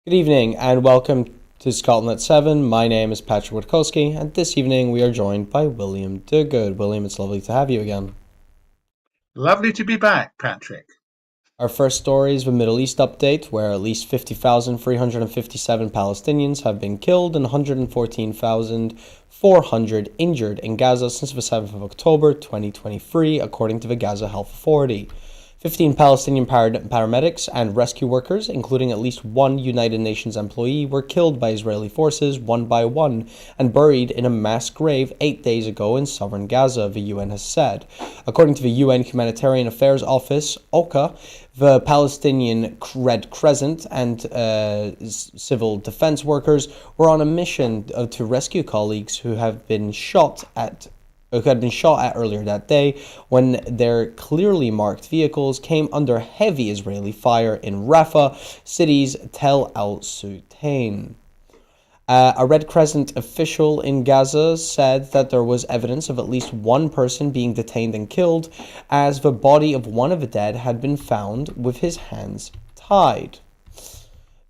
Good evening and welcome to Scotland at 7. My name is Patryk Witkowski and this evening we are joined by William Duguid. William, it's lovely to have you again. Lovely to be back, Patrick. Our first story is the Middle East update, where at least 50,357 Palestinians have been killed and 114,400 injured in Gaza since the 7th of October 2023, according to the Gaza Health Authority. 15 Palestinian paramedics and rescue workers, including at least one United Nations employee, were killed by Israeli forces one by one and buried in a mass grave 8 days ago in southern Gaza, the UN has said. According to the UN Humanitarian Affairs Office, OCHA, the Palestinian Red Crescent and civil defense workers were on a mission to rescue colleagues who had been shot at earlier that day when their clearly marked vehicles came under heavy Israeli fire in Rafah city's Tel al-Sultain. A Red Crescent official in Gaza said that there was evidence of at least one person being detained and killed, as the body of one of the dead had been found with his hands tied.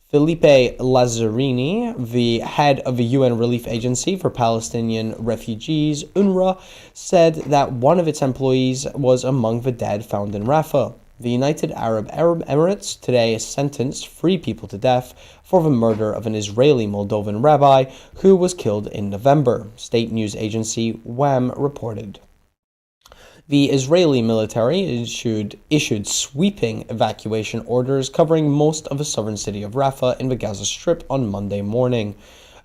Felipe Lazzarini, the head of the UN Relief Agency for Palestinian Refugees, UNRWA, said that one of its employees was among the dead found in Rafah. The United Arab Emirates today sentenced 3 people to death for the murder of an Israeli Moldovan rabbi who was killed in November, state news agency WAM reported. The Israeli military issued sweeping evacuation orders covering most of the southern city of Rafah in the Gaza Strip on Monday morning.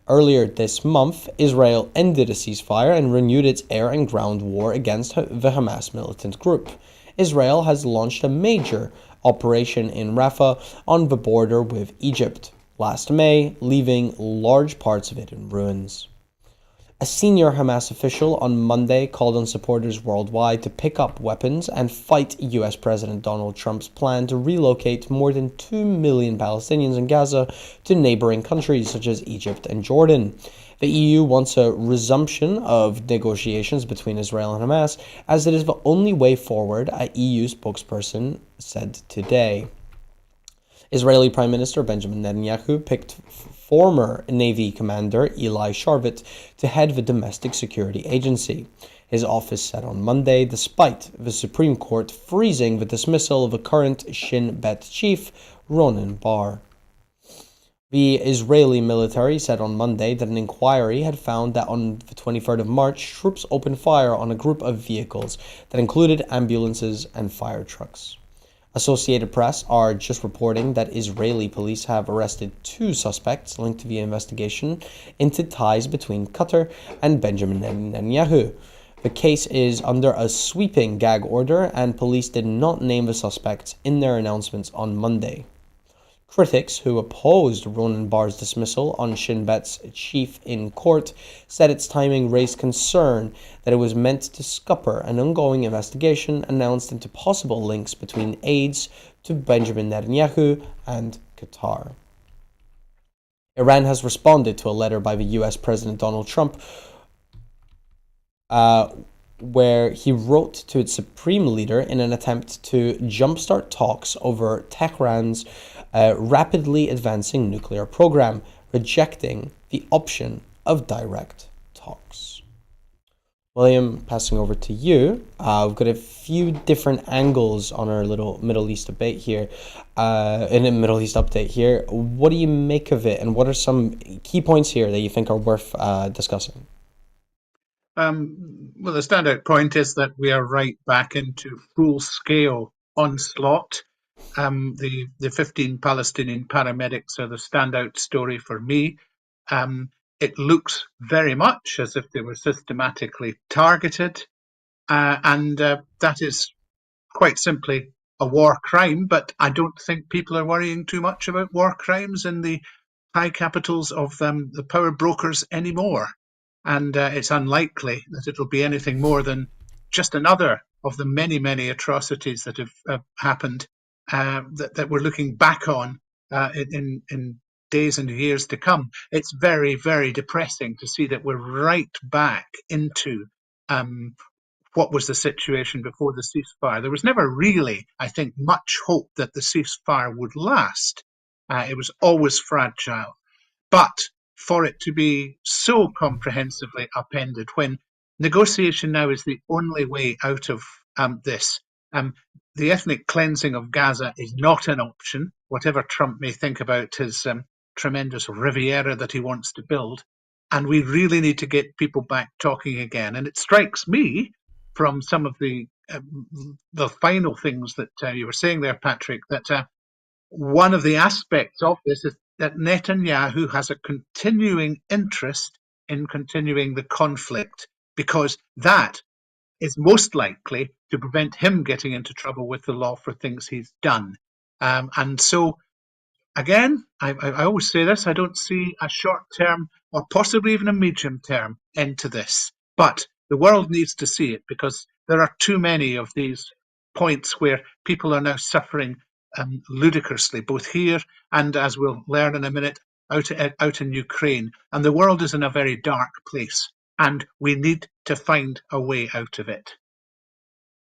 Earlier this month, Israel ended a ceasefire and renewed its air and ground war against the Hamas militant group. Israel has launched a major operation in Rafah on the border with Egypt last May, leaving large parts of it in ruins. A senior Hamas official on Monday called on supporters worldwide to pick up weapons and fight U.S. President Donald Trump's plan to relocate more than 2 million Palestinians in Gaza to neighboring countries such as Egypt and Jordan. The EU wants a resumption of negotiations between Israel and Hamas, as it is the only way forward, a EU spokesperson said today. Israeli Prime Minister Benjamin Netanyahu picked former Navy Commander Eli Sharvit to head the Domestic Security Agency. His office said on Monday, despite the Supreme Court freezing the dismissal of the current Shin Bet chief, Ronen Bar. The Israeli military said on Monday that an inquiry had found that on the 23rd of March, troops opened fire on a group of vehicles that included ambulances and fire trucks. Associated Press are just reporting that Israeli police have arrested 2 suspects linked to the investigation into ties between Qatar and Benjamin Netanyahu. The case is under a sweeping gag order, and police did not name the suspects in their announcements on Monday. Critics who opposed Ronen Bar's dismissal on Shin Bet's chief in court said its timing raised concern that it was meant to scupper an ongoing investigation announced into possible links between aides to Benjamin Netanyahu and Qatar. Iran has responded to a letter by the US President Donald Trump where he wrote to its supreme leader in an attempt to jumpstart talks over Tehran's rapidly advancing nuclear program, rejecting the option of direct talks. William, passing over to you. We've got a few different angles on our little Middle East debate here, in a Middle East update here. What do you make of it, and what are some key points here that you think are worth discussing? Well, the standout point is that we are right back into full-scale onslaught. The 15 Palestinian paramedics are the standout story for me. It looks very much as if they were systematically targeted, and that is quite simply a war crime. But I don't think people are worrying too much about war crimes in the high capitals of the power brokers anymore. And it's unlikely that it'll be anything more than just another of the many, many atrocities that have happened that we're looking back on in days and years to come. It's very, very depressing to see that we're right back into what was the situation before the ceasefire. There was never really, I think, much hope that the ceasefire would last. It was always fragile. But for it to be so comprehensively upended, when negotiation now is the only way out of this, um, the ethnic cleansing of Gaza is not an option, whatever Trump may think about his tremendous Riviera that he wants to build. And we really need to get people back talking again. And it strikes me from some of the final things that you were saying there, Patryk, that one of the aspects of this is that Netanyahu has a continuing interest in continuing the conflict, because that is most likely to prevent him getting into trouble with the law for things he's done. And so, again, I always say this, I don't see a short term or possibly even a medium term end to this. But the world needs to see it, because there are too many of these points where people are now suffering ludicrously, both here and, as we'll learn in a minute, out in Ukraine. And the world is in a very dark place, and we need to find a way out of it.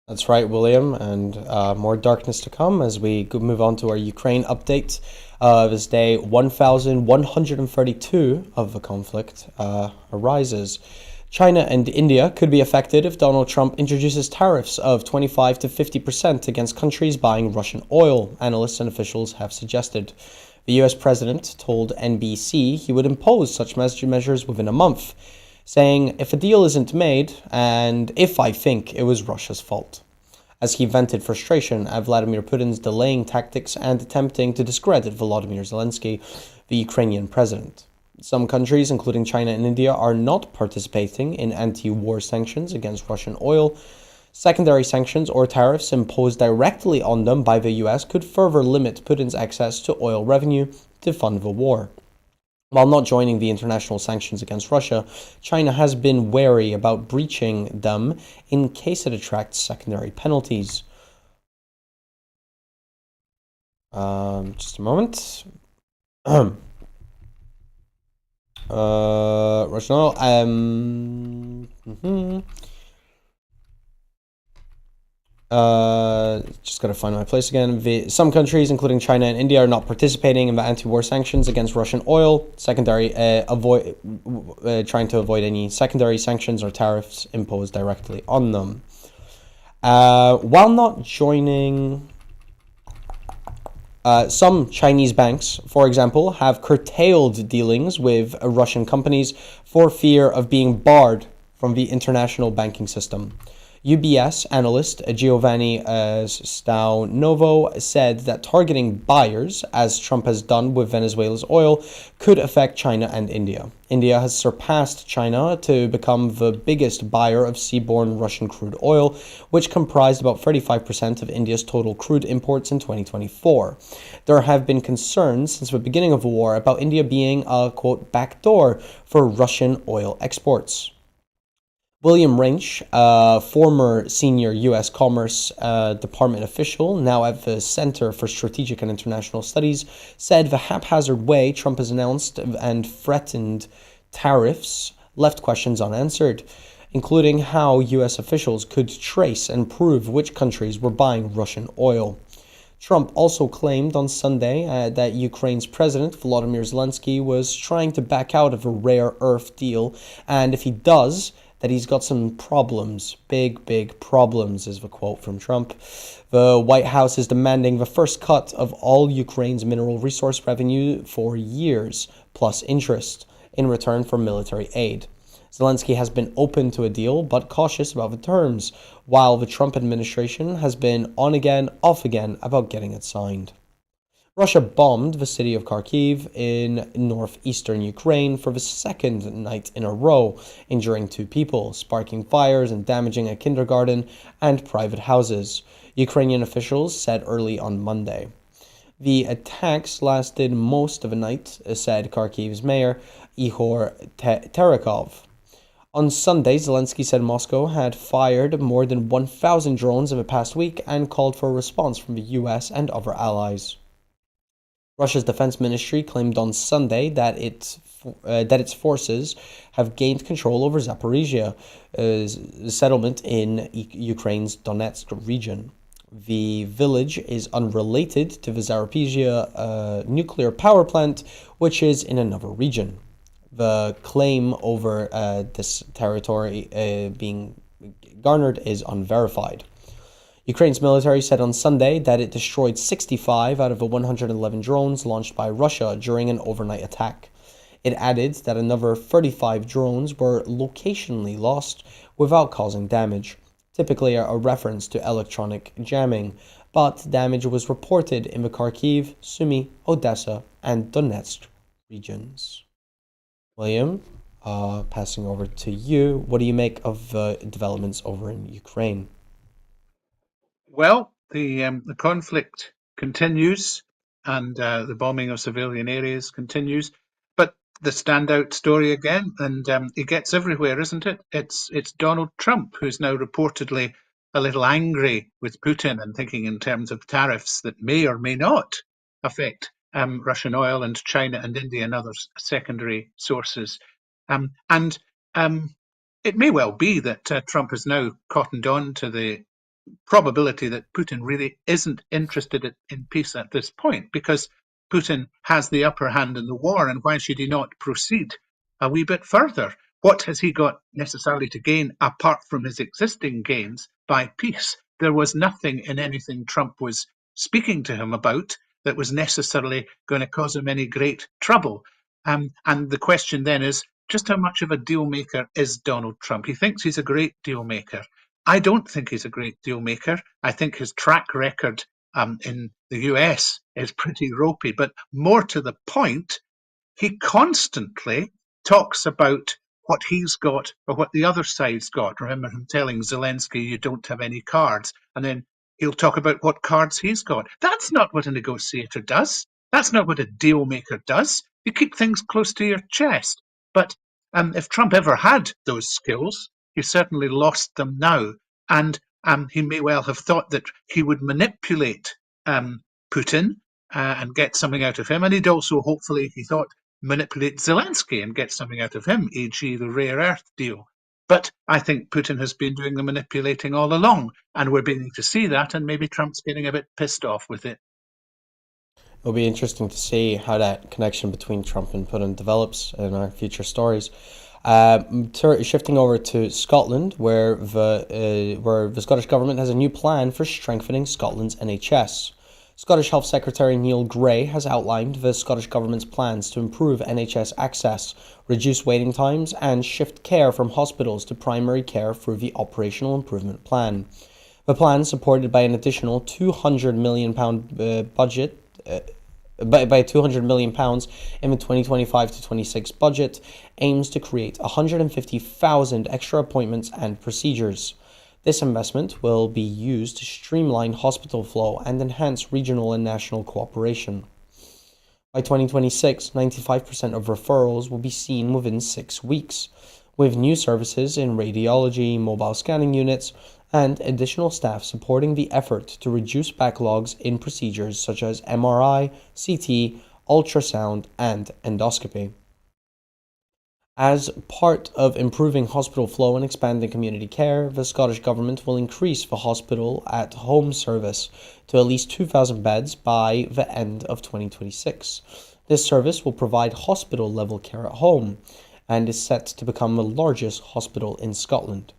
That's right, William, and more darkness to come as we move on to our Ukraine update of this day 1132 of the conflict arises. China and India could be affected if Donald Trump introduces tariffs of 25 to 50% against countries buying Russian oil, analysts and officials have suggested. The US president told NBC he would impose such measures within a month, saying, "If a deal isn't made, and if I think it was Russia's fault," as he vented frustration at Vladimir Putin's delaying tactics and attempting to discredit Volodymyr Zelensky, the Ukrainian president. Some countries, including China and India, are not participating in anti-war sanctions against Russian oil. Secondary sanctions or tariffs imposed directly on them by the US could further limit Putin's access to oil revenue to fund the war. While not joining the international sanctions against Russia, China has been wary about breaching them in case it attracts secondary penalties. Just a moment. Russian oil. Just gotta find my place again. Some countries, including China and India, are not participating in the anti-war sanctions against Russian oil. Trying to avoid any secondary sanctions or tariffs imposed directly on them. While not joining, some Chinese banks, for example, have curtailed dealings with Russian companies for fear of being barred from the international banking system. UBS analyst Giovanni Staunovo said that targeting buyers, as Trump has done with Venezuela's oil, could affect China and India. India has surpassed China to become the biggest buyer of seaborne Russian crude oil, which comprised about 35% of India's total crude imports in 2024. There have been concerns since the beginning of the war about India being a, quote, backdoor for Russian oil exports. William Reinsch, former senior U.S. Commerce Department official, now at the Center for Strategic and International Studies, said the haphazard way Trump has announced and threatened tariffs left questions unanswered, including how U.S. officials could trace and prove which countries were buying Russian oil. Trump also claimed on Sunday that Ukraine's president, Volodymyr Zelensky, was trying to back out of a rare earth deal, and if he does, that he's got some problems, big problems, is the quote from Trump. The White House is demanding the first cut of all Ukraine's mineral resource revenue for years, plus interest, in return for military aid. Zelensky has been open to a deal, but cautious about the terms, while the Trump administration has been on again, off again about getting it signed. Russia bombed the city of Kharkiv in northeastern Ukraine for the second night in a row, injuring 2 people, sparking fires and damaging a kindergarten and private houses, Ukrainian officials said early on Monday. The attacks lasted most of the night, said Kharkiv's mayor, Ihor Terekov. On Sunday, Zelensky said Moscow had fired more than 1,000 drones in the past week and called for a response from the US and other allies. Russia's defense ministry claimed on Sunday that its forces have gained control over Zaporizhia, a settlement in Ukraine's Donetsk region. The village is unrelated to the Zaporizhzhia nuclear power plant, which is in another region. The claim over this territory being garnered is unverified. Ukraine's military said on Sunday that it destroyed 65 out of the 111 drones launched by Russia during an overnight attack. It added that another 35 drones were locationally lost without causing damage, typically a reference to electronic jamming, but damage was reported in the Kharkiv, Sumy, Odessa, and Donetsk regions. William, passing over to you, what do you make of the developments over in Ukraine? Well, the conflict continues, and the bombing of civilian areas continues. But the standout story again, and it gets everywhere, isn't it? It's Donald Trump, who's now reportedly a little angry with Putin and thinking in terms of tariffs that may or may not affect Russian oil and China and India and other secondary sources. And it may well be that Trump has now cottoned on to the probability that Putin really isn't interested in peace at this point, because Putin has the upper hand in the war, and why should he not proceed a wee bit further? What has he got necessarily to gain apart from his existing gains by peace? There was nothing in anything Trump was speaking to him about that was necessarily going to cause him any great trouble. And the question then is, just how much of a deal maker is Donald Trump? He thinks he's a great deal maker. I don't think he's a great deal maker. I think his track record in the US is pretty ropey. But more to the point, he constantly talks about what he's got or what the other side's got. Remember him telling Zelensky, you don't have any cards. And then he'll talk about what cards he's got. That's not what a negotiator does. That's not what a deal maker does. You keep things close to your chest. But if Trump ever had those skills, he certainly lost them now. And he may well have thought that he would manipulate Putin and get something out of him. And he'd also, hopefully, he thought, manipulate Zelensky and get something out of him, e.g. the rare earth deal. But I think Putin has been doing the manipulating all along, and we're beginning to see that, and maybe Trump's getting a bit pissed off with it. It'll be interesting to see how that connection between Trump and Putin develops in our future stories. Shifting over to Scotland, where the Scottish Government has a new plan for strengthening Scotland's NHS. Scottish Health Secretary Neil Gray has outlined the Scottish Government's plans to improve NHS access, reduce waiting times, and shift care from hospitals to primary care through the Operational Improvement Plan. The plan, supported by an additional £200 million budget, by £200 million in the 2025 to 26 budget, aims to create 150,000 extra appointments and procedures. This investment will be used to streamline hospital flow and enhance regional and national cooperation. By 2026, 95% of referrals will be seen within 6 weeks, with new services in radiology, mobile scanning units, and additional staff supporting the effort to reduce backlogs in procedures such as MRI, CT, ultrasound, and endoscopy. As part of improving hospital flow and expanding community care, the Scottish Government will increase the hospital at home service to at least 2,000 beds by the end of 2026. This service will provide hospital level care at home and is set to become the largest hospital in Scotland.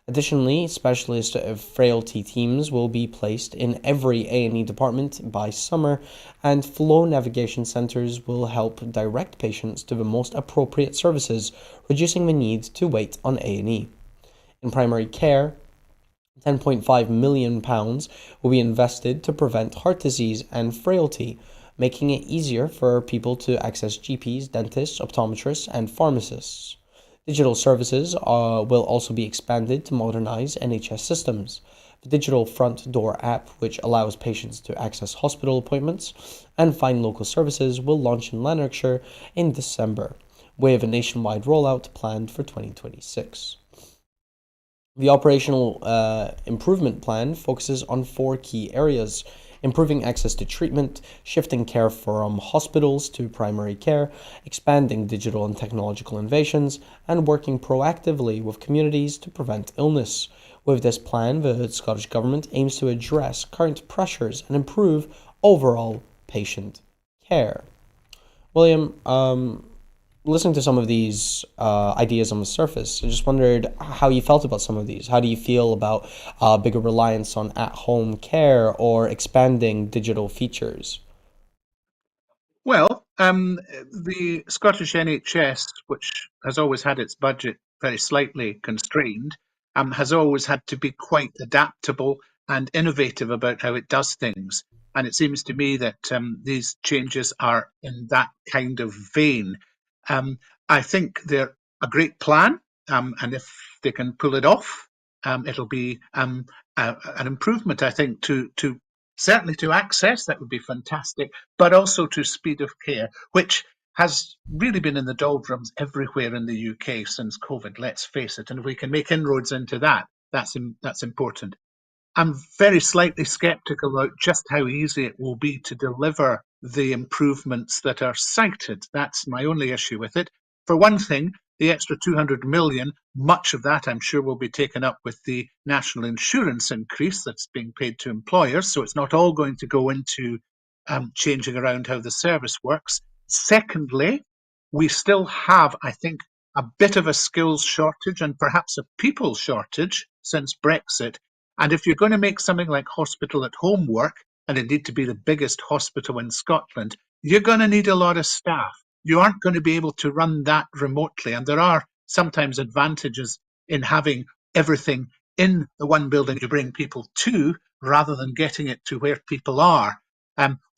Additionally, specialist frailty teams will be placed in every A&E department by summer, and flow navigation centres will help direct patients to the most appropriate services, reducing the need to wait on A&E. In primary care, £10.5 million will be invested to prevent heart disease and frailty, making it easier for people to access GPs, dentists, optometrists, and pharmacists. Digital services will also be expanded to modernize NHS systems. The digital front door app, which allows patients to access hospital appointments and find local services, will launch in Lanarkshire in December, with a nationwide rollout planned for 2026. The Operational Improvement Plan focuses on 4 key areas: improving access to treatment, shifting care from hospitals to primary care, expanding digital and technological innovations, and working proactively with communities to prevent illness, With this plan, the Scottish Government aims to address current pressures and improve overall patient care. William, listening to some of these ideas on the surface, I just wondered how you felt about some of these. How do you feel about bigger reliance on at-home care or expanding digital features? Well, the Scottish NHS, which has always had its budget very slightly constrained, has always had to be quite adaptable and innovative about how it does things. And it seems to me that these changes are in that kind of vein. Um, I think they're a great plan, and if they can pull it off, it'll be an improvement, I think, to certainly to access. That would be fantastic, but also to speed of care, which has really been in the doldrums everywhere in the UK since COVID, let's face it. And if we can make inroads into that, that's important. I'm very slightly skeptical about just how easy it will be to deliver the improvements that are cited. That's my only issue with it. For one thing, the extra 200 million, much of that I'm sure will be taken up with the national insurance increase that's being paid to employers. So it's not all going to go into changing around how the service works. Secondly, we still have, I think, a bit of a skills shortage and perhaps a people shortage since Brexit. And if you're going to make something like hospital at home work, and indeed to be the biggest hospital in Scotland, you're going to need a lot of staff. You aren't going to be able to run that remotely. And there are sometimes advantages in having everything in the one building to bring people to, rather than getting it to where people are.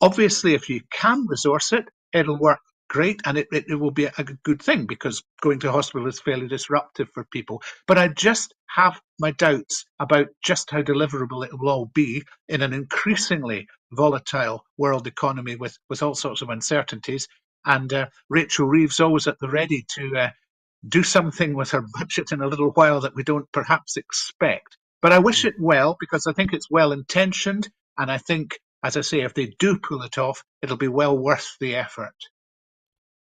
Obviously, if you can resource it, it'll work great, and it will be a good thing, because going to hospital is fairly disruptive for people. But I just have my doubts about just how deliverable it will all be in an increasingly volatile world economy with all sorts of uncertainties. And Rachel Reeves always at the ready to do something with her budget in a little while that we don't perhaps expect. But I wish it well, because I think it's well intentioned, and I think, as I say, if they do pull it off, it'll be well worth the effort.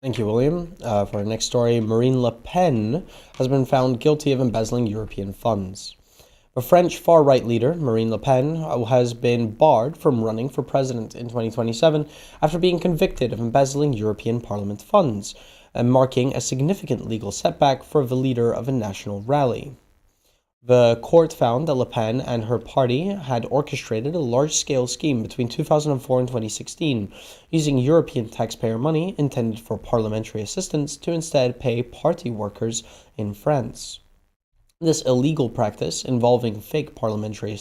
Thank you, William. For our next story, Marine Le Pen has been found guilty of embezzling European funds. The French far-right leader, Marine Le Pen, has been barred from running for president in 2027 after being convicted of embezzling European Parliament funds, marking a significant legal setback for the leader of a national rally. The court found that Le Pen and her party had orchestrated a large-scale scheme between 2004 and 2016, using European taxpayer money intended for parliamentary assistance to instead pay party workers in France. This illegal practice, involving fake parliamentary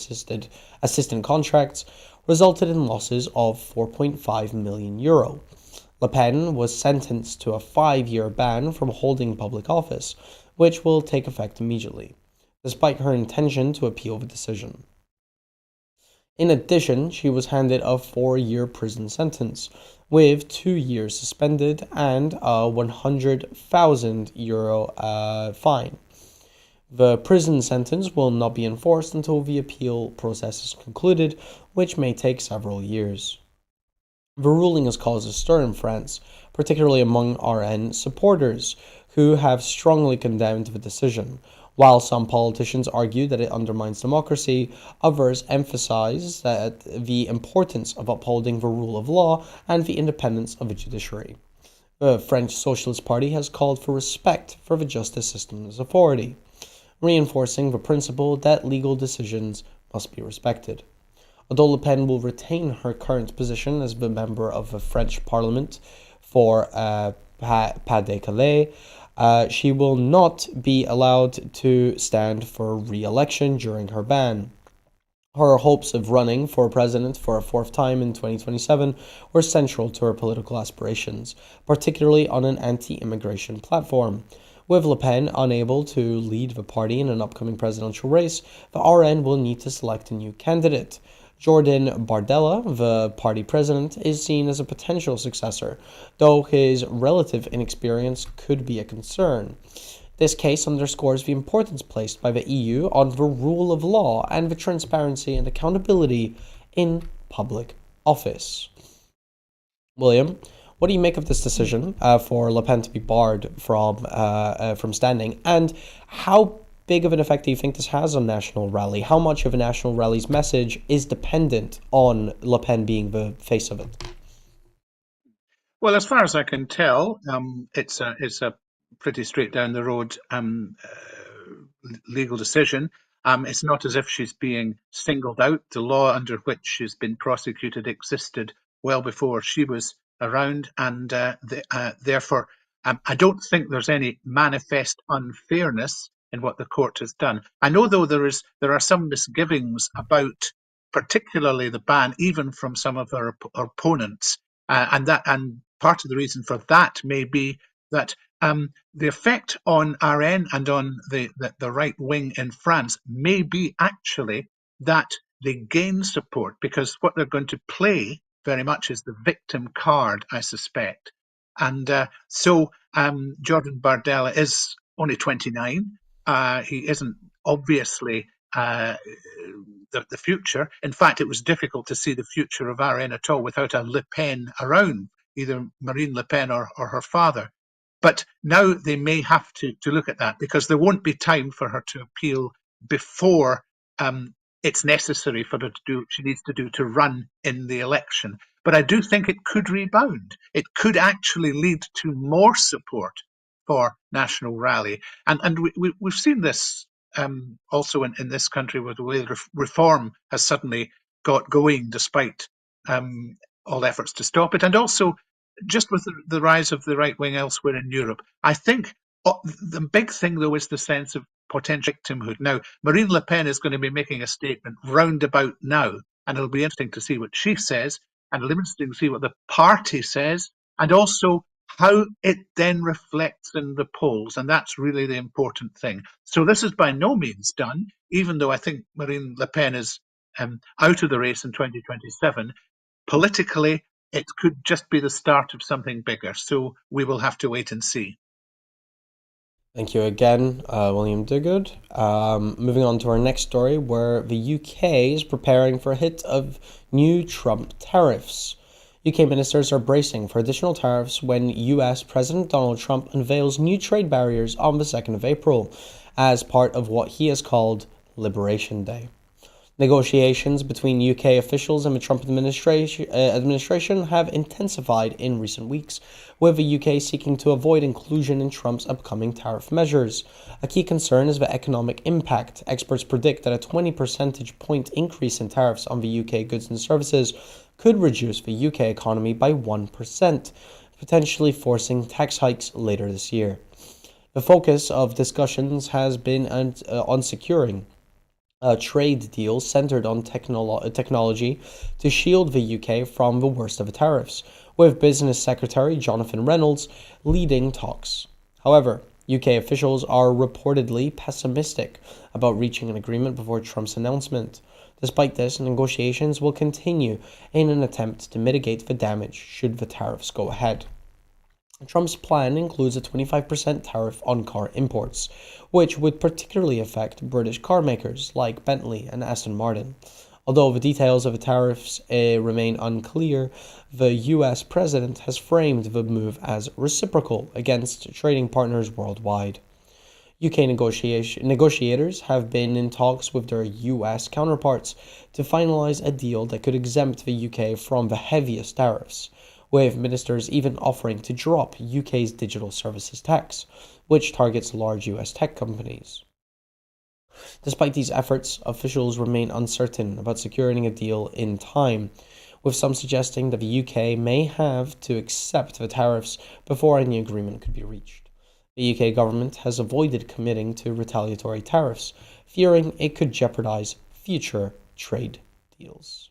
assistant contracts, resulted in losses of €4.5 million. Le Pen was sentenced to a 5-year ban from holding public office, which will take effect immediately, despite her intention to appeal the decision. In addition, she was handed a 4-year prison sentence, with 2 years suspended and a €100,000 fine. The prison sentence will not be enforced until the appeal process is concluded, which may take several years. The ruling has caused a stir in France, particularly among RN supporters, who have strongly condemned the decision. While some politicians argue that it undermines democracy, others emphasize that the importance of upholding the rule of law and the independence of the judiciary. The French Socialist Party has called for respect for the justice system's authority, reinforcing the principle that legal decisions must be respected. Although Le Pen will retain her current position as the member of the French Parliament for Pas-de-Calais, she will not be allowed to stand for re-election during her ban. Her hopes of running for president for a 4th time in 2027 were central to her political aspirations, particularly on an anti-immigration platform. With Le Pen unable to lead the party in an upcoming presidential race, the RN will need to select a new candidate. Jordan Bardella, the party president, is seen as a potential successor, though his relative inexperience could be a concern. This case underscores the importance placed by the EU on the rule of law and the transparency and accountability in public office. William, what do you make of this decision for Le Pen to be barred from standing, and how big of an effect do you think this has on National Rally? How much of a National Rally's message is dependent on Le Pen being the face of it? Well, as far as I can tell, it's a pretty straight down the road legal decision. It's not as if she's being singled out. The law under which she's been prosecuted existed well before she was around, and therefore, I don't think there's any manifest unfairness in what the court has done. I know, though, there are some misgivings about, particularly the ban, even from some of our opponents, and part of the reason for that may be that the effect on RN and on the right wing in France may be actually that they gain support, because what they're going to play very much is the victim card, I suspect. And so Jordan Bardella is only 29. He isn't obviously the future. In fact, it was difficult to see the future of RN at all without a Le Pen around, either Marine Le Pen or her father. But now they may have to look at that, because there won't be time for her to appeal before it's necessary for her to do what she needs to do to run in the election. But I do think it could rebound. It could actually lead to more support for National Rally. And we've seen this also in this country, where the way reform has suddenly got going despite all efforts to stop it. And also, just with the rise of the right wing elsewhere in Europe, I think the big thing, though, is the sense of potential victimhood. Now, Marine Le Pen is going to be making a statement roundabout now, and it'll be interesting to see what she says, and it'll be interesting to see what the party says, and also how it then reflects in the polls. And that's really the important thing. So this is by no means done, even though I think Marine Le Pen is out of the race in 2027. Politically, it could just be the start of something bigger. So we will have to wait and see. Thank you again, William Duguid. Moving on to our next story, where the UK is preparing for a hit of new Trump tariffs. UK ministers are bracing for additional tariffs when US President Donald Trump unveils new trade barriers on the 2nd of April as part of what he has called Liberation Day. Negotiations between UK officials and the Trump administration have intensified in recent weeks, with the UK seeking to avoid inclusion in Trump's upcoming tariff measures. A key concern is the economic impact. Experts predict that a 20 percentage point increase in tariffs on the UK goods and services could reduce the UK economy by 1%, potentially forcing tax hikes later this year. The focus of discussions has been on securing a trade deal centered on technology to shield the UK from the worst of the tariffs, with Business Secretary Jonathan Reynolds leading talks. However, UK officials are reportedly pessimistic about reaching an agreement before Trump's announcement. Despite this, negotiations will continue in an attempt to mitigate the damage should the tariffs go ahead. Trump's plan includes a 25% tariff on car imports, which would particularly affect British car makers like Bentley and Aston Martin. Although the details of the tariffs remain unclear, the US president has framed the move as reciprocal against trading partners worldwide. UK negotiators have been in talks with their US counterparts to finalize a deal that could exempt the UK from the heaviest tariffs, with ministers even offering to drop UK's digital services tax, which targets large US tech companies. Despite these efforts, officials remain uncertain about securing a deal in time, with some suggesting that the UK may have to accept the tariffs before any agreement could be reached. The UK government has avoided committing to retaliatory tariffs, fearing it could jeopardize future trade deals.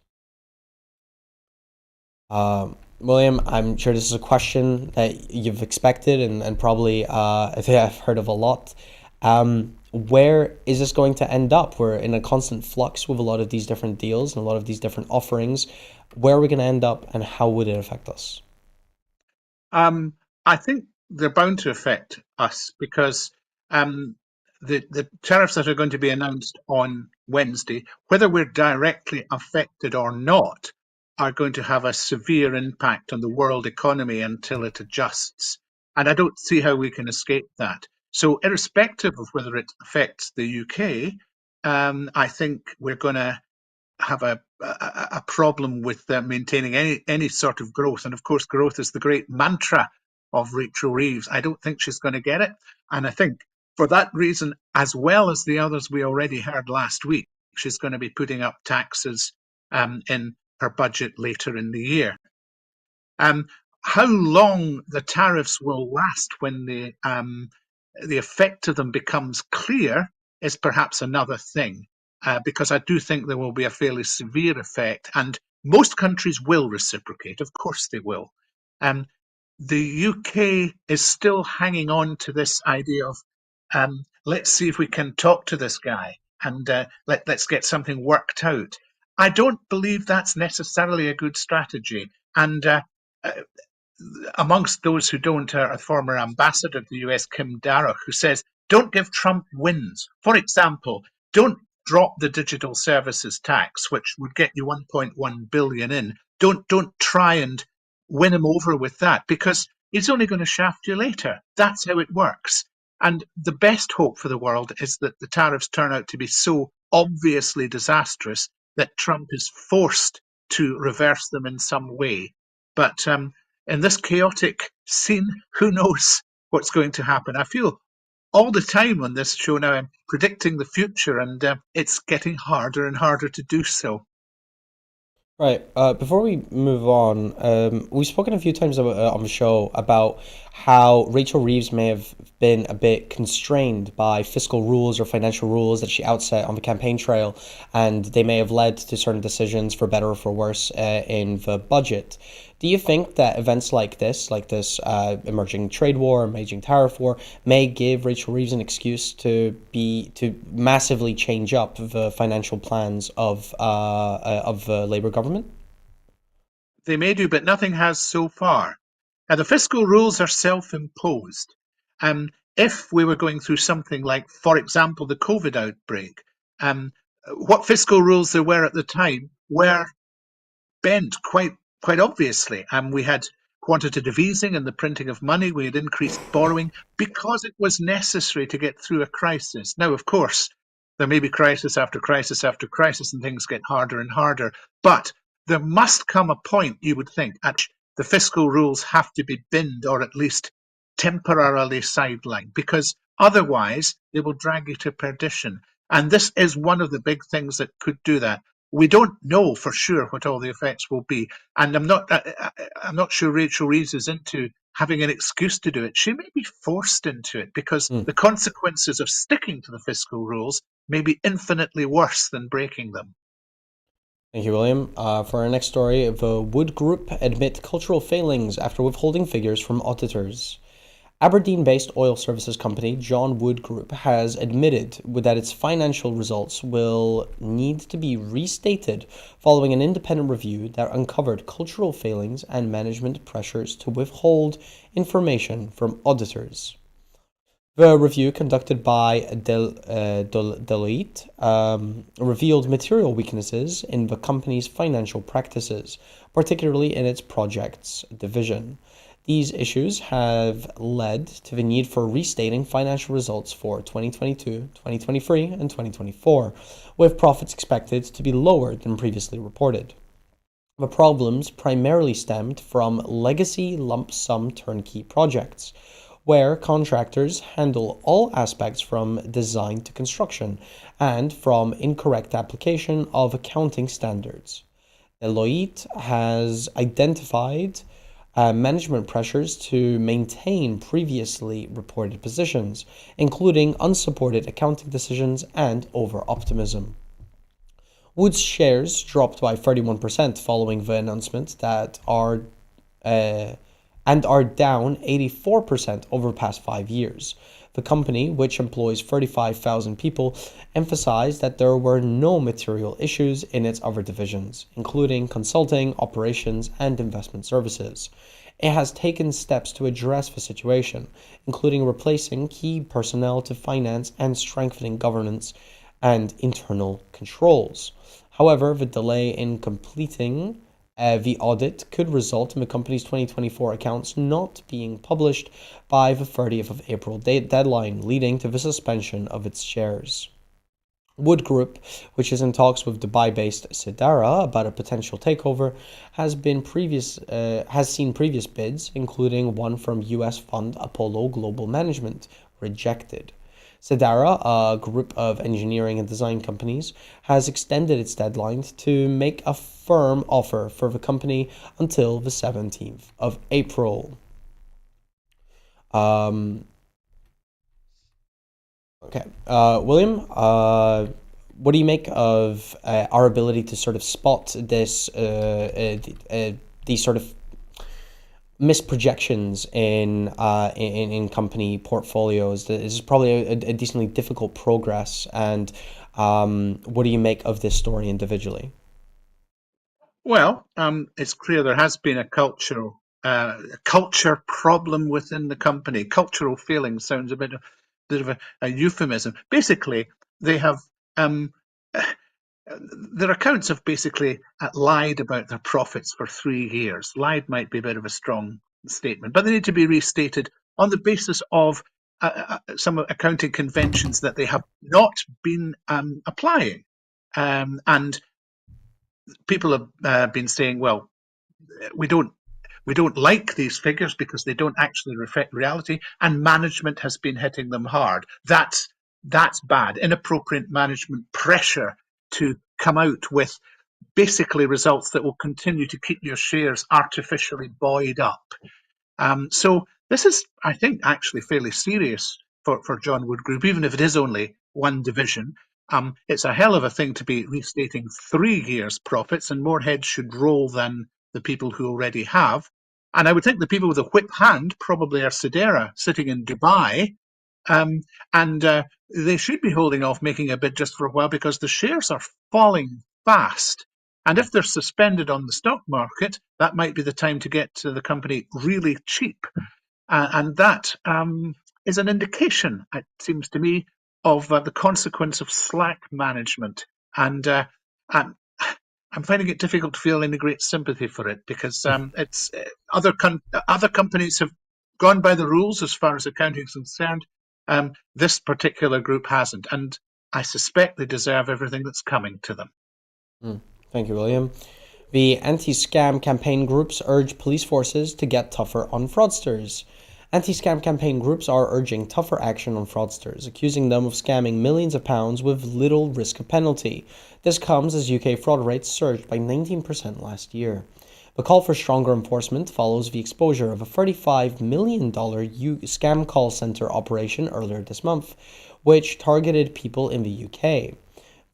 William, I'm sure this is a question that you've expected and probably I think I've heard of a lot. Where is this going to end up? We're in a constant flux with a lot of these different deals and a lot of these different offerings. Where are we going to end up, and how would it affect us? I think they're bound to affect us, because the tariffs that are going to be announced on Wednesday, whether we're directly affected or not, are going to have a severe impact on the world economy until it adjusts. And I don't see how we can escape that. So, irrespective of whether it affects the UK, I think we're going to have a problem with maintaining any sort of growth. And of course, growth is the great mantra of Rachel Reeves. I don't think she's going to get it. And I think for that reason, as well as the others we already heard last week, she's going to be putting up taxes in her budget later in the year. How long the tariffs will last when the effect of them becomes clear is perhaps another thing, because I do think there will be a fairly severe effect, and most countries will reciprocate. Of course, they will. Um, the UK is still hanging on to this idea of let's see if we can talk to this guy and let's get something worked out. I don't believe that's necessarily a good strategy. And uh, amongst those who don't are a former ambassador to the US, Kim Darroch, who says, don't give Trump wins. For example, don't drop the digital services tax, which would get you 1.1 billion in. Don't try and win him over with that, because he's only going to shaft you later. That's how it works. And the best hope for the world is that the tariffs turn out to be so obviously disastrous that Trump is forced to reverse them in some way. But in this chaotic scene, who knows what's going to happen? I feel all the time on this show now I'm predicting the future, and it's getting harder and harder to do so. Right. Before we move on, we've spoken a few times on the show about how Rachel Reeves may have been a bit constrained by fiscal rules or financial rules that she outset on the campaign trail, and they may have led to certain decisions for better or for worse in the budget. Do you think that events like this emerging trade war, emerging tariff war, may give Rachel Reeves an excuse to massively change up the financial plans of the Labour government? They may do, but nothing has so far. Now, the fiscal rules are self imposed. If we were going through something like, for example, the COVID outbreak, what fiscal rules there were at the time were bent quite obviously. We had quantitative easing and the printing of money. We had increased borrowing because it was necessary to get through a crisis. Now, of course, there may be crisis after crisis after crisis, and things get harder and harder. But there must come a point, you would think, at which the fiscal rules have to be binned or at least temporarily sidelined, because otherwise they will drag you to perdition. And this is one of the big things that could do that. We don't know for sure what all the effects will be, and I'm not sure Rachel Reeves is into having an excuse to do it. She may be forced into it because Hmm. the consequences of sticking to the fiscal rules may be infinitely worse than breaking them. Thank you, William. For our next story, the Wood Group admit cultural failings after withholding figures from auditors. Aberdeen-based oil services company John Wood Group has admitted that its financial results will need to be restated following an independent review that uncovered cultural failings and management pressures to withhold information from auditors. The review conducted by Deloitte revealed material weaknesses in the company's financial practices, particularly in its projects division. These issues have led to the need for restating financial results for 2022, 2023, and 2024, with profits expected to be lower than previously reported. The problems primarily stemmed from legacy lump sum turnkey projects, where contractors handle all aspects from design to construction, and from incorrect application of accounting standards. Deloitte has identified management pressures to maintain previously reported positions, including unsupported accounting decisions and over-optimism. Wood's shares dropped by 31% following the announcement uh, and are down 84% over the past 5 years. The company, which employs 35,000 people, emphasized that there were no material issues in its other divisions, including consulting, operations, and investment services. It has taken steps to address the situation, including replacing key personnel to finance and strengthening governance and internal controls. However, the delay in completing The audit could result in the company's 2024 accounts not being published by the 30th of April deadline, leading to the suspension of its shares. Wood Group, which is in talks with Dubai-based Sidara about a potential takeover, has seen previous bids, including one from U.S. fund Apollo Global Management, rejected. Sidara, a group of engineering and design companies, has extended its deadline to make a firm offer for the company until the 17th of April. Okay. William, what do you make of our ability to sort of spot these sort of misprojections in company portfolios? This is probably a decently difficult progress. And what do you make of this story individually? Well, it's clear there has been a culture problem within the company. Cultural failing sounds a bit of a euphemism. Basically, they have um, their accounts have basically lied about their profits for 3 years. Lied might be a bit of a strong statement, but they need to be restated on the basis of some accounting conventions that they have not been applying. And people have been saying, well, we don't we don't like these figures because they don't actually reflect reality, and management has been hitting them hard. That's bad. Inappropriate management pressure to come out with basically results that will continue to keep your shares artificially buoyed up. So this is, I think, actually fairly serious for John Wood Group, even if it is only one division. It's a hell of a thing to be restating 3 years' profits, and more heads should roll than the people who already have. And I would think the people with a whip hand probably are Sidera sitting in Dubai, um, and they should be holding off making a bid just for a while because the shares are falling fast. And if they're suspended on the stock market, that might be the time to get to the company really cheap. And that is an indication, it seems to me, of the consequence of slack management. And I'm, I'm finding it difficult to feel any great sympathy for it because it's other companies have gone by the rules as far as accounting is concerned. This particular group hasn't, and I suspect they deserve everything that's coming to them. Thank you, William. The anti-scam campaign groups urge police forces to get tougher on fraudsters. Anti-scam campaign groups are urging tougher action on fraudsters, accusing them of scamming millions of pounds with little risk of penalty. This comes as UK fraud rates surged by 19% last year. The call for stronger enforcement follows the exposure of a $35 million scam call center operation earlier this month, which targeted people in the UK.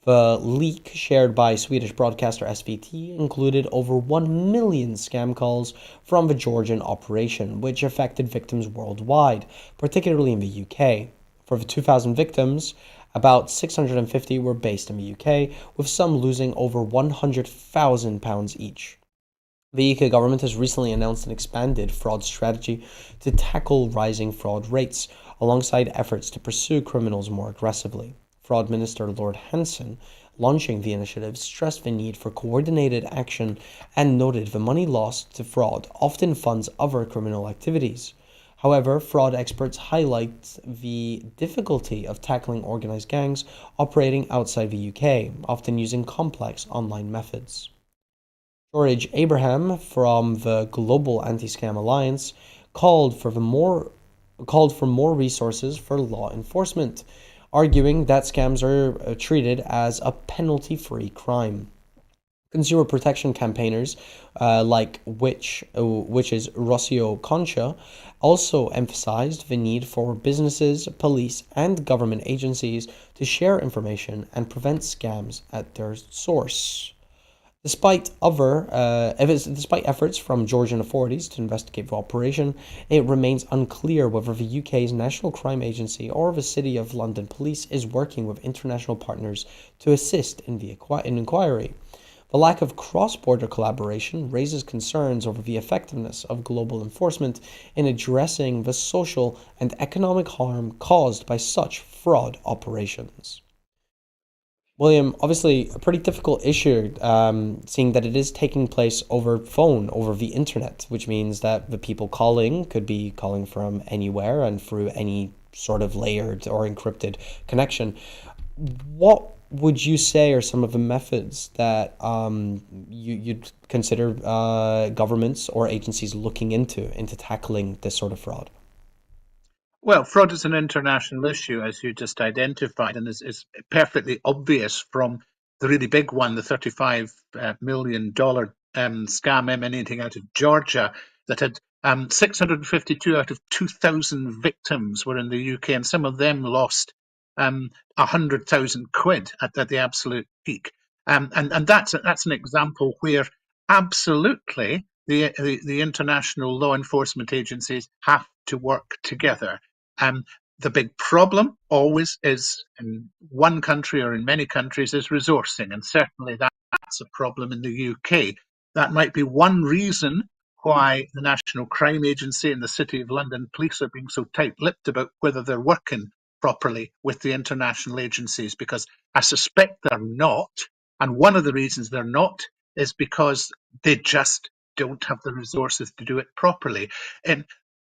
The leak shared by Swedish broadcaster SVT included over 1 million scam calls from the Georgian operation, which affected victims worldwide, particularly in the UK. For the 2,000 victims, about 650 were based in the UK, with some losing over £100,000 each. The UK government has recently announced an expanded fraud strategy to tackle rising fraud rates, alongside efforts to pursue criminals more aggressively. Fraud Minister Lord Hanson, launching the initiative, stressed the need for coordinated action and noted the money lost to fraud often funds other criminal activities. However, fraud experts highlight the difficulty of tackling organized gangs operating outside the UK, often using complex online methods. George Abraham from the Global Anti-Scam Alliance called for more resources for law enforcement, arguing that scams are treated as a penalty-free crime. Consumer protection campaigners which is Rocio Concha, also emphasized the need for businesses, police, and government agencies to share information and prevent scams at their source. Despite efforts from Georgian authorities to investigate the operation, it remains unclear whether the UK's National Crime Agency or the City of London Police is working with international partners to assist in the inquiry. The lack of cross-border collaboration raises concerns over the effectiveness of global enforcement in addressing the social and economic harm caused by such fraud operations. William, obviously a pretty difficult issue, seeing that it is taking place over phone, over the internet, which means that the people calling could be calling from anywhere and through any sort of layered or encrypted connection. What would you say are some of the methods that you'd consider governments or agencies looking into tackling this sort of fraud? Well, fraud is an international issue, as you just identified, and is perfectly obvious from the really big one, the $35 million scam emanating out of Georgia, that had 652 out of 2,000 victims were in the UK, and some of them lost 100,000 quid at the absolute peak. And that's an example where absolutely the international law enforcement agencies have to work together. um, the big problem always is in one country or in many countries is resourcing, and certainly that's a problem in the UK. That might be one reason why the National Crime Agency and the City of London Police are being so tight-lipped about whether they're working properly with the international agencies, because I suspect they're not. And one of the reasons they're not is because they just don't have the resources to do it properly. And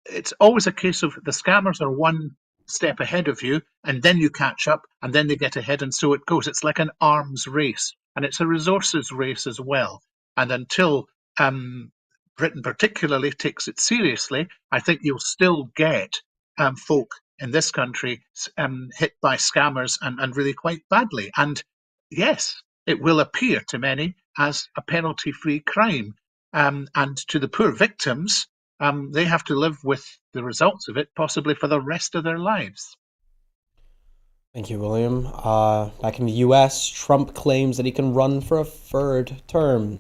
it's always a case of the scammers are one step ahead of you, and then you catch up, and then they get ahead, and so it goes. It's like an arms race, and it's a resources race as well. And until um, Britain particularly takes it seriously, I think you'll still get folk in this country hit by scammers, and really quite badly. And yes, it will appear to many as a penalty-free crime. And to the poor victims, they have to live with the results of it possibly for the rest of their lives. Thank you, William. Back in the US, Trump claims that he can run for a third term.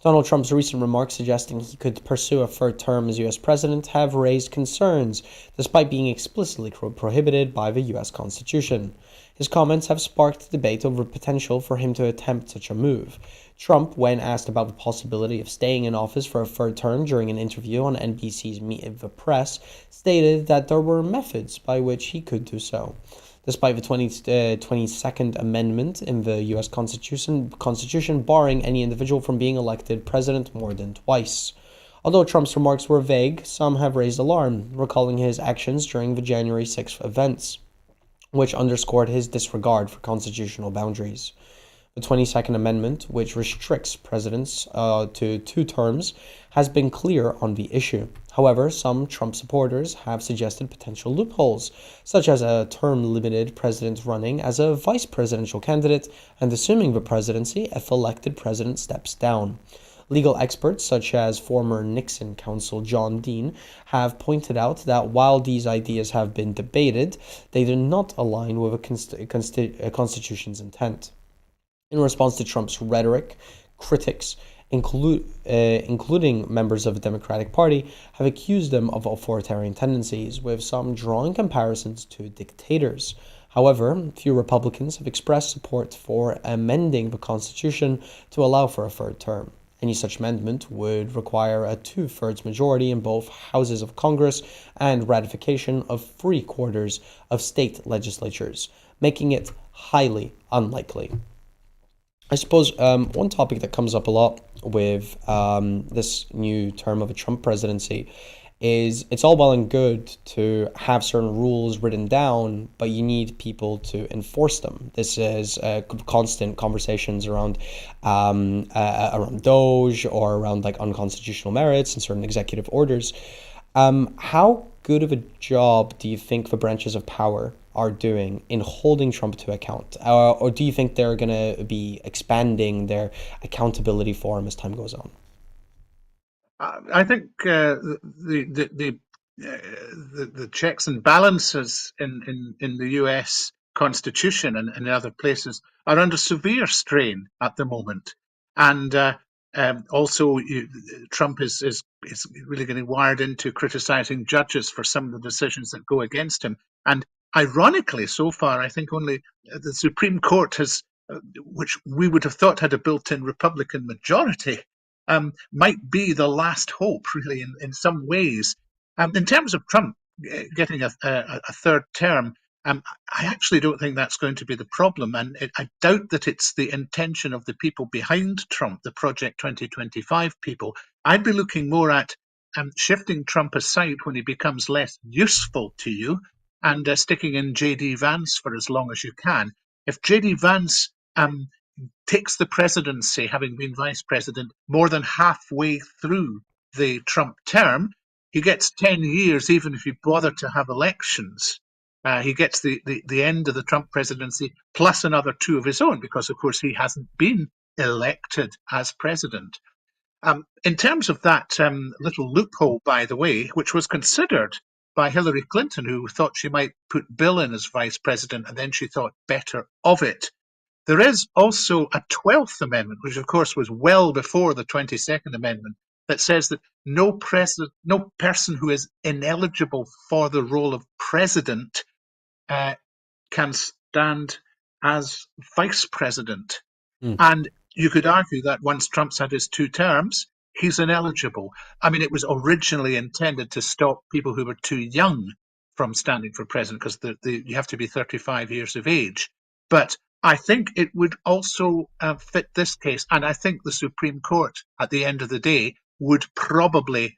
Donald Trump's recent remarks suggesting he could pursue a third term as US president have raised concerns, despite being explicitly prohibited by the US Constitution. His comments have sparked debate over potential for him to attempt such a move. Trump, when asked about the possibility of staying in office for a third term during an interview on NBC's Meet the Press, stated that there were methods by which he could do so. Despite the 22nd Amendment in the U.S. Constitution barring any individual from being elected president more than twice. Although Trump's remarks were vague, some have raised alarm, recalling his actions during the January 6th events, which underscored his disregard for constitutional boundaries. The 22nd Amendment, which restricts presidents to two terms, has been clear on the issue. However, some Trump supporters have suggested potential loopholes, such as a term-limited president running as a vice presidential candidate and assuming the presidency if elected president steps down. Legal experts, such as former Nixon counsel John Dean, have pointed out that while these ideas have been debated, they do not align with a Constitution's intent. In response to Trump's rhetoric, critics, including members of the Democratic Party, have accused him of authoritarian tendencies, with some drawing comparisons to dictators. However, few Republicans have expressed support for amending the Constitution to allow for a third term. Any such amendment would require a two-thirds majority in both houses of Congress and ratification of three-quarters of state legislatures, making it highly unlikely. I suppose one topic that comes up a lot with this new term of a Trump presidency is it's all well and good to have certain rules written down, but you need people to enforce them. This is constant conversations around Doge or around like unconstitutional merits and certain executive orders. How good of a job do you think the branches of power are doing in holding Trump to account? Or do you think they're going to be expanding their accountability for him as time goes on? I think the checks and balances in the U.S. Constitution and in other places are under severe strain at the moment, and also Trump is really getting wired into criticizing judges for some of the decisions that go against him. And ironically, so far, I think only the Supreme Court has, which we would have thought had a built-in Republican majority, might be the last hope, really, in some ways. In terms of Trump getting a third term, I actually don't think that's going to be the problem. And I doubt that it's the intention of the people behind Trump, the Project 2025 people. I'd be looking more at shifting Trump aside when he becomes less useful to you and sticking in J.D. Vance for as long as you can. If J.D. Vance takes the presidency, having been vice president, more than halfway through the Trump term, he gets 10 years, even if you bother to have elections. He gets the end of the Trump presidency plus another two of his own, because, of course, he hasn't been elected as president. In terms of that little loophole, by the way, which was considered by Hillary Clinton, who thought she might put Bill in as vice president, and then she thought better of it. There is also a 12th Amendment, which of course was well before the 22nd Amendment, that says that no person who is ineligible for the role of president uh, can stand as vice president. Hmm. And you could argue that once Trump's had his two terms, he's ineligible. I mean, it was originally intended to stop people who were too young from standing for president, because you have to be 35 years of age. But I think it would also fit this case. And I think the Supreme Court, at the end of the day, would probably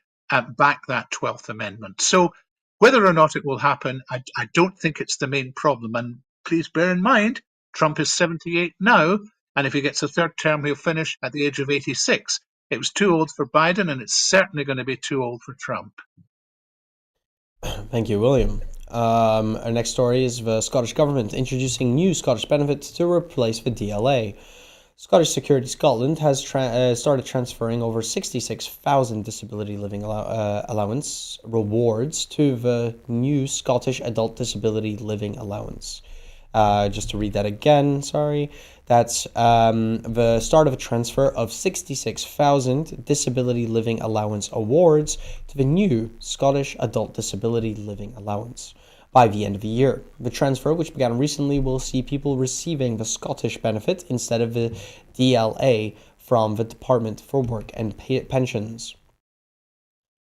back that 12th Amendment. So whether or not it will happen, I don't think it's the main problem. And please bear in mind, Trump is 78 now. And if he gets a third term, he'll finish at the age of 86. It was too old for Biden, and it's certainly going to be too old for Trump. Thank you, William. Our next story is the Scottish Government introducing new Scottish benefits to replace the DLA. Scottish Security Scotland has started transferring over 66,000 disability living allowance rewards to the new Scottish Adult Disability Living Allowance. Just to read that again, sorry. That's the start of a transfer of 66,000 Disability Living Allowance awards to the new Scottish Adult Disability Living Allowance by the end of the year. The transfer, which began recently, will see people receiving the Scottish benefit instead of the DLA from the Department for Work and Pensions.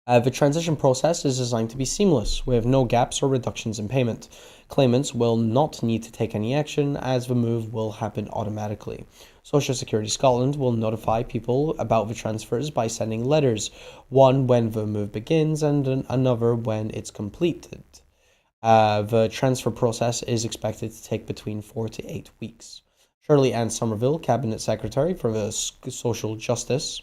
The transition process is designed to be seamless, with no gaps or reductions in payment. Claimants will not need to take any action, as the move will happen automatically. Social Security Scotland will notify people about the transfers by sending letters, one when the move begins and another when it's completed. The transfer process is expected to take between 4 to 8 weeks. Shirley Ann Somerville, Cabinet Secretary for the Social Justice,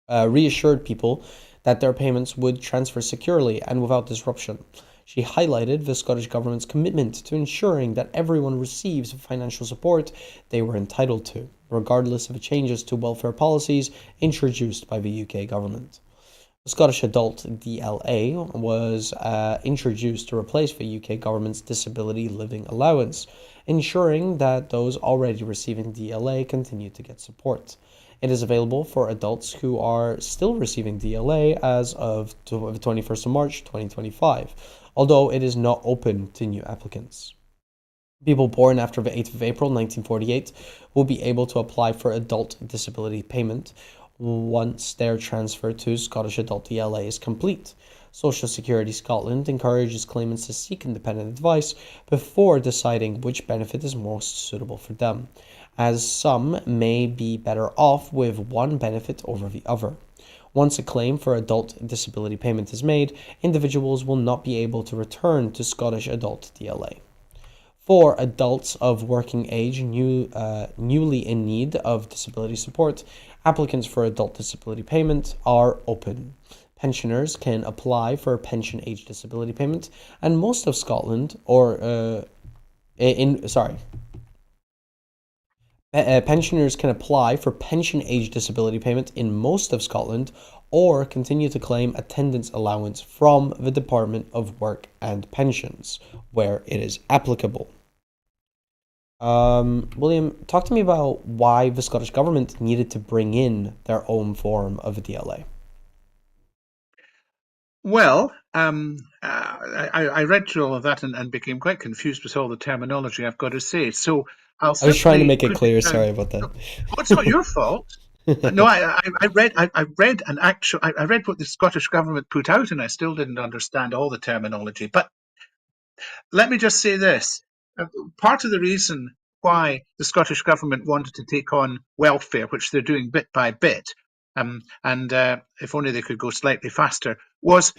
reassured people that their payments would transfer securely and without disruption. She highlighted the Scottish Government's commitment to ensuring that everyone receives the financial support they were entitled to, regardless of the changes to welfare policies introduced by the UK Government. The Scottish Adult DLA was introduced to replace the UK Government's Disability Living Allowance, ensuring that those already receiving DLA continue to get support. It is available for adults who are still receiving DLA as of the 21st of March 2025, although it is not open to new applicants. People born after the 8th of April 1948 will be able to apply for adult disability payment once their transfer to Scottish Adult DLA is complete. Social Security Scotland encourages claimants to seek independent advice before deciding which benefit is most suitable for them, as some may be better off with one benefit over the other. Once a claim for adult disability payment is made, individuals will not be able to return to Scottish Adult DLA. For adults of working age newly in need of disability support, applicants for adult disability payment are open. Pensioners can apply for pension age disability payment, and most of Scotland, pensioners can apply for pension age disability payment in most of Scotland, or continue to claim attendance allowance from the Department of Work and Pensions, where it is applicable. William, talk to me about why the Scottish Government needed to bring in their own form of a DLA. Well, I read through all of that and became quite confused with all the terminology, I've got to say. So I'll I was trying to simply make it put it clear. down. Sorry about No, that. oh, it's not your fault. No, I read what the Scottish Government put out, and I still didn't understand all the terminology. But Let me just say this. Part of the reason why the Scottish Government wanted to take on welfare, which they're doing bit by bit, and if only they could go slightly faster, was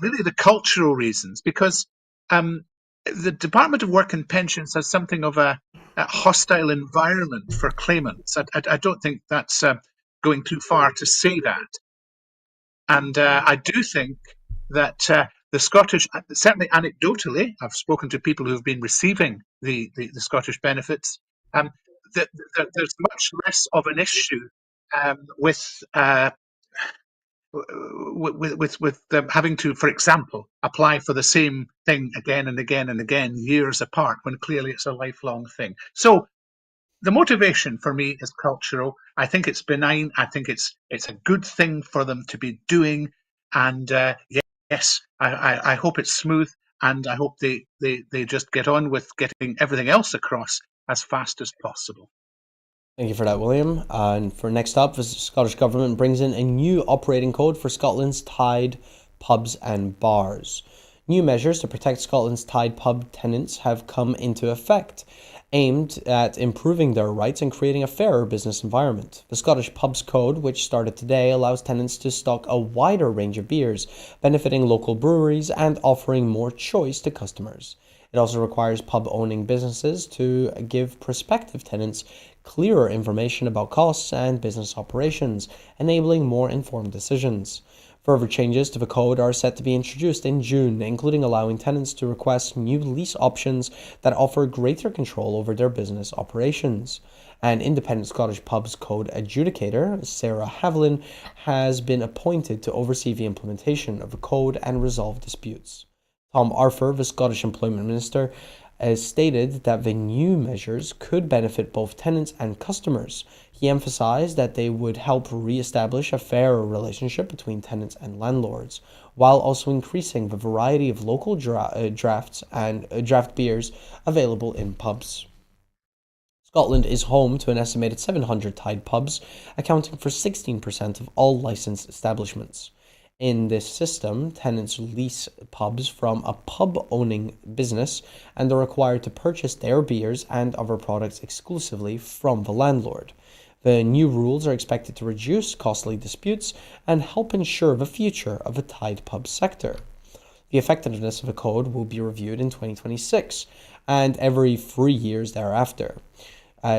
really the cultural reasons. Because the Department of Work and Pensions has something of a hostile environment for claimants. I don't think that's going too far to say that. And I do think that the Scottish, certainly anecdotally, I've spoken to people who've been receiving the Scottish benefits, um, there's much less of an issue with with having to, for example, apply for the same thing again and again and again, years apart, when clearly it's a lifelong thing. So the motivation for me is cultural. I think it's benign. I think it's a good thing for them to be doing. And yes, I hope it's smooth, and I hope they just get on with getting everything else across as fast as possible. Thank you for that, William. And for next up, the Scottish Government brings in a new operating code for Scotland's tied pubs and bars. New measures to protect Scotland's tied pub tenants have come into effect, aimed at improving their rights and creating a fairer business environment. The Scottish Pubs Code, which started today, allows tenants to stock a wider range of beers, benefiting local breweries and offering more choice to customers. It also requires pub-owning businesses to give prospective tenants clearer information about costs and business operations, enabling more informed decisions. Further changes to the code are set to be introduced in June, including allowing tenants to request new lease options that offer greater control over their business operations. An independent Scottish Pubs Code adjudicator, Sarah Haviland, has been appointed to oversee the implementation of the code and resolve disputes. Tom Arthur, the Scottish Employment Minister, has stated that the new measures could benefit both tenants and customers. He emphasized that they would help re-establish a fairer relationship between tenants and landlords, while also increasing the variety of local draft beers available in pubs. Scotland is home to an estimated 700 tied pubs, accounting for 16% of all licensed establishments. In this system, tenants lease pubs from a pub-owning business and are required to purchase their beers and other products exclusively from the landlord. The new rules are expected to reduce costly disputes and help ensure the future of the tied pub sector. The effectiveness of the code will be reviewed in 2026 and every 3 years thereafter.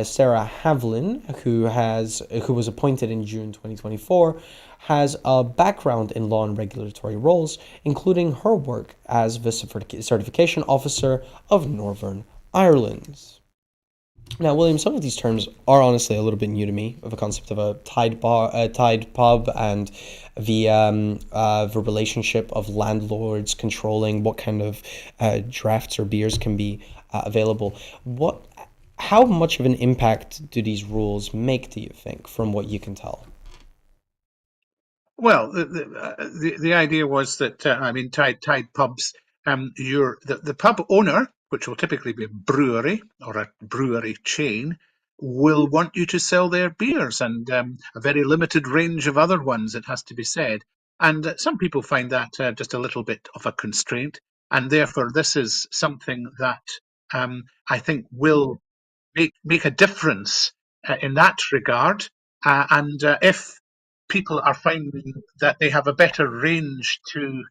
Sarah Haviland, who was appointed in June 2024, has a background in law and regulatory roles, including her work as the certification officer of Northern Ireland. Now, William, some of these terms are honestly a little bit new to me, of the concept of a tied pub, and the relationship of landlords controlling what kind of drafts or beers can be available. How much of an impact do these rules make, do you think, from what you can tell? Well, the idea was that I mean, tied pubs. You're the pub owner, which will typically be a brewery or a brewery chain, will want you to sell their beers and a very limited range of other ones. It has to be said, and some people find that just a little bit of a constraint, and therefore this is something that I think will make a difference in that regard. And if people are finding that they have a better range to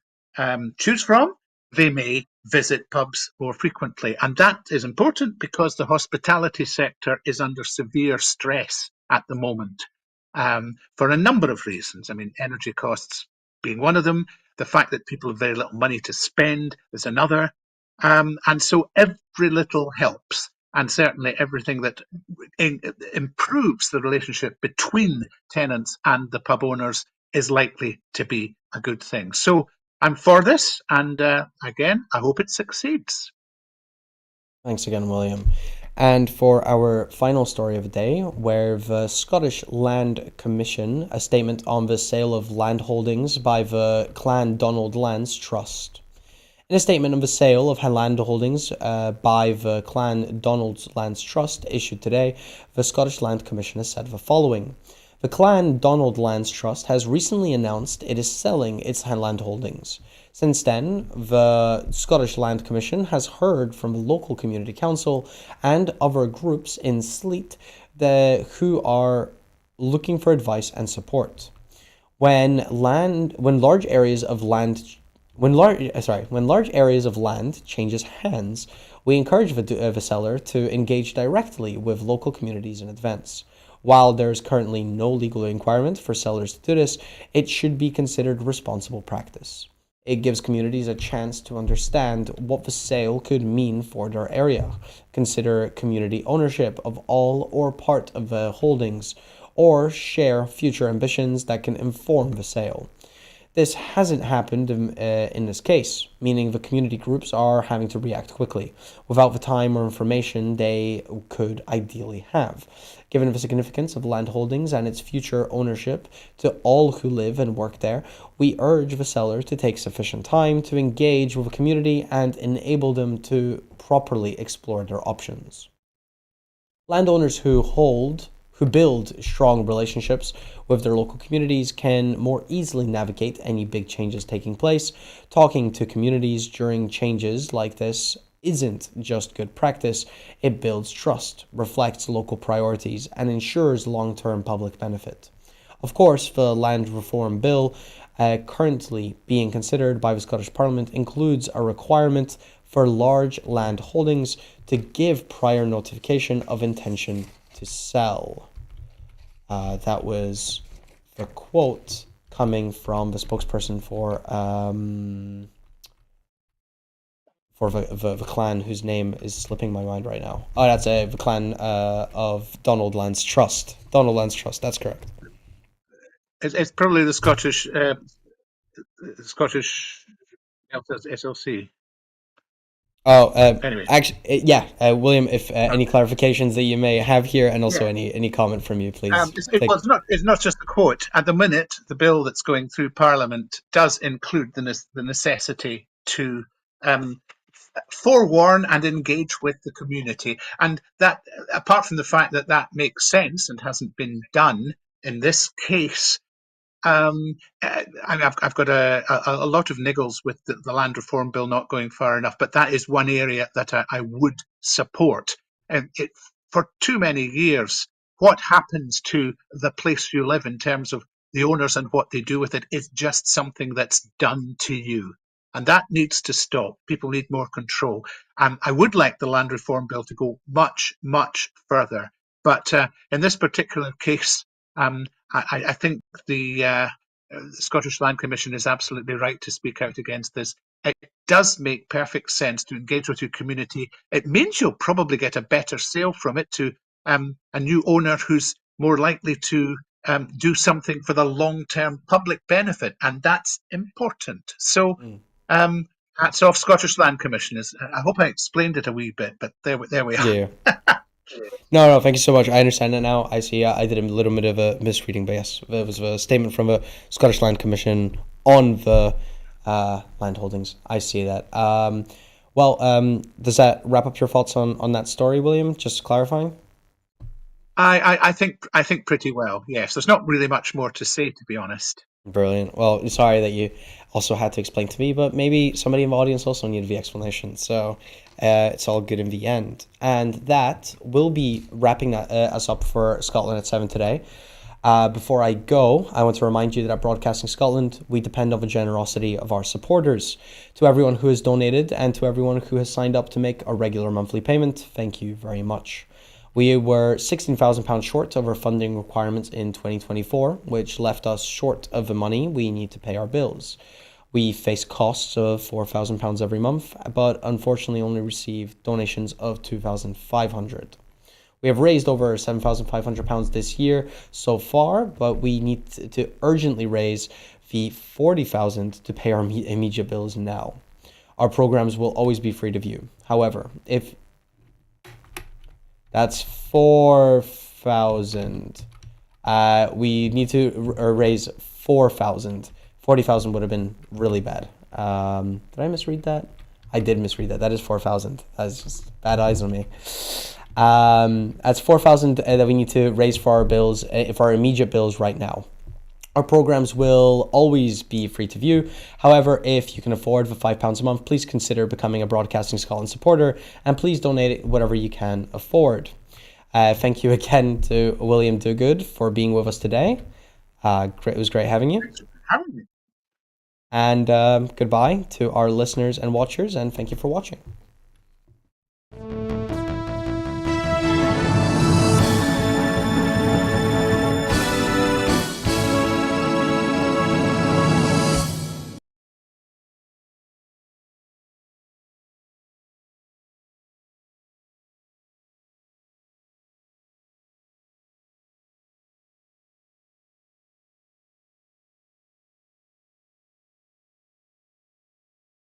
choose from, they may visit pubs more frequently. And that is important because the hospitality sector is under severe stress at the moment for a number of reasons. I mean, energy costs being one of them, the fact that people have very little money to spend is another. And so every little helps. And certainly everything that improves the relationship between tenants and the pub owners is likely to be a good thing. So I'm for this, and again, I hope it succeeds. Thanks again, William. And for our final story of the day, where the Scottish Land Commission, a statement on the sale of land holdings by the Clan Donald Lands Trust. In a statement on the sale of land holdings by the Clan Donald Lands Trust issued today, the Scottish Land Commission has said the following. The Clan Donald Lands Trust has recently announced it is selling its land holdings. Since then, the Scottish Land Commission has heard from the local community council and other groups in Sleat who are looking for advice and support. When large areas of land changes hands, we encourage the seller to engage directly with local communities in advance. While there is currently no legal requirement for sellers to do this, it should be considered responsible practice. It gives communities a chance to understand what the sale could mean for their area, consider community ownership of all or part of the holdings, or share future ambitions that can inform the sale. This hasn't happened in this case, meaning the community groups are having to react quickly, without the time or information they could ideally have. Given the significance of land holdings and its future ownership to all who live and work there, we urge the seller to take sufficient time to engage with the community and enable them to properly explore their options. Landowners who build strong relationships with their local communities can more easily navigate any big changes taking place. Talking to communities during changes like this isn't just good practice, it builds trust, reflects local priorities, and ensures long-term public benefit. Of course, the Land Reform Bill currently being considered by the Scottish Parliament includes a requirement for large land holdings to give prior notification of intention to sell. That was the quote coming from the spokesperson for the clan whose name is slipping my mind right now. Oh, that's the clan of Donald Land's Trust. Donald Land's Trust, that's correct. It's probably the Scottish SLC. Oh, Anyway, actually, yeah, William. If any clarifications that you may have here, and also yeah. any comment from you, please. It's not just a quote. At the minute, the bill that's going through Parliament does include the necessity to forewarn and engage with the community. And that, apart from the fact that that makes sense and hasn't been done in this case, I've got a lot of niggles with the Land Reform Bill not going far enough, but that is one area that I would support. And for too many years, what happens to the place you live in terms of the owners and what they do with it is just something that's done to you. And that needs to stop. People need more control. I would like the Land Reform Bill to go much, much further. But in this particular case, I think the Scottish Land Commission is absolutely right to speak out against this. It does make perfect sense to engage with your community. It means you'll probably get a better sale from it to a new owner who's more likely to do something for the long-term public benefit, and that's important. So hats off, Scottish Land Commissioners. I hope I explained it a wee bit, but there we are. Yeah. No, thank you so much. I understand it now. I see. I did a little bit of a misreading, but yes, it was a statement from the Scottish Land Commission on the land holdings. I see that. Does that wrap up your thoughts on that story, William? Just clarifying. I think pretty well. Yes, there's not really much more to say, to be honest. Brilliant. Well, sorry that you also had to explain to me, but maybe somebody in the audience also needed the explanation. So it's all good in the end. And that will be wrapping us up for Scotland at 7 today. Before I go, I want to remind you that at Broadcasting Scotland, we depend on the generosity of our supporters. To everyone who has donated and to everyone who has signed up to make a regular monthly payment, thank you very much. We were £16,000 short of our funding requirements in 2024, which left us short of the money we need to pay our bills. We face costs of £4,000 every month, but unfortunately only receive donations of £2,500. We have raised over £7,500 this year so far, but we need to urgently raise the £40,000 to pay our immediate bills now. Our programs will always be free to view. However, if that's 4,000. We need to raise 4,000. 40,000 would have been really bad. Did I misread that? I did misread that. That is 4,000. That's just bad eyes on me. That's 4,000 that we need to raise for our bills, for our immediate bills right now. Our programs will always be free to view. However, if you can afford the £5 a month, please consider becoming a Broadcasting Scotland supporter, and please donate whatever you can afford. Thank you again to William Duguid for being with us today. It was great having you. Thanks for having me. And goodbye to our listeners and watchers, and thank you for watching.